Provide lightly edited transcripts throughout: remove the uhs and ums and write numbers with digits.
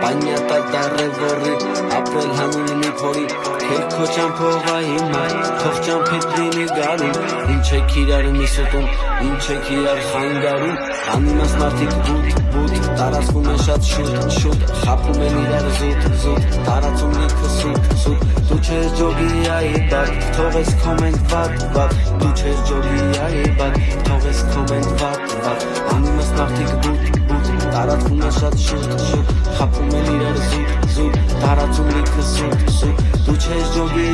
Պանյատա դարևորի ապրել հանունի փորի Քեր քո ճամփով հիմա թող ճամփիդ լինի գալու Ինչ եք իրար միսոտում ինչ եք իրար խանգարում Անիմաստ մարդիկ բուտ տարածվում են շատ շուտ խաբում են իրար զուտ տարածում ինքը սուտ Դու չես ջոգի բակ թող ես կոմենտ վատ Դու չես ջոգի բակ թող ես կոմենտ վատ Անիմաստ մարդիկ բուտ տարածվում են շատ շուտ խաբում են իրար զուտ տարածում ինքը սուտ Դու չես ջոգի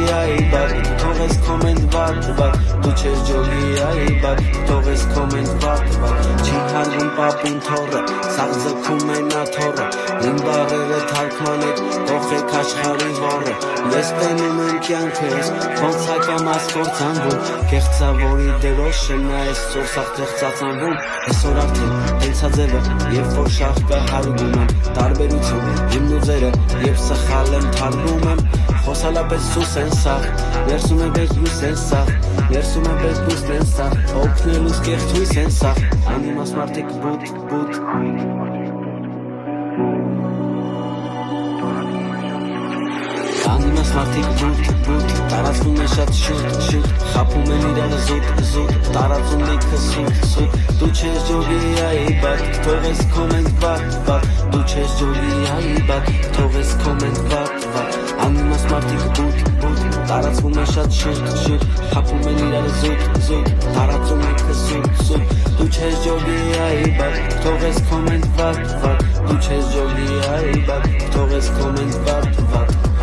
բակ թող ես կոմենտ վատ Դու չես ջոգի բակ թող ես կոմենտ վատ Չի հարգում պապին թորը սաղ ձգում են աթորը Իմ բարերը թարգմանեք կողեք աշխարի վառը Ես տենում եմ կյանքս ոնց հակամաս կործանվում Կեղծավորի դերոշը նա այսօր սաղ տեղծացանվում Այսօր արդեն տենցա ձևը երբ որ շաղ կա հարգում եմ Տարբերություն իմ նուզերը երբ սխալ եմ թարգում եմ Խոսալապես սուս են սաղ ներսում է բեզ լույս են սաղ Ներսում է բեզ լույս են սաղ օգնելուս կեղծույս են սաղ Անիմաստ մարդիկ բուտ Անիմաստ մարդիկ բուտ տարածվում են շատ շուտ խաբում են իրար զուտ տարածում ինքը սուտ Դու չես ջոգի բակ թող ես կոմենտ վատ Դու չես ջոգի բակ թող ես կոմենտ վատ Անիմաստ մարդիկ բուտ տարածվում են շատ շուտ խաբում են իրար զուտ տարածում ինքը սուտ Դու չես ջոգի բակ թող ես կոմենտ վատ Դու չես ջոգի բակ թող ես կոմենտ վատ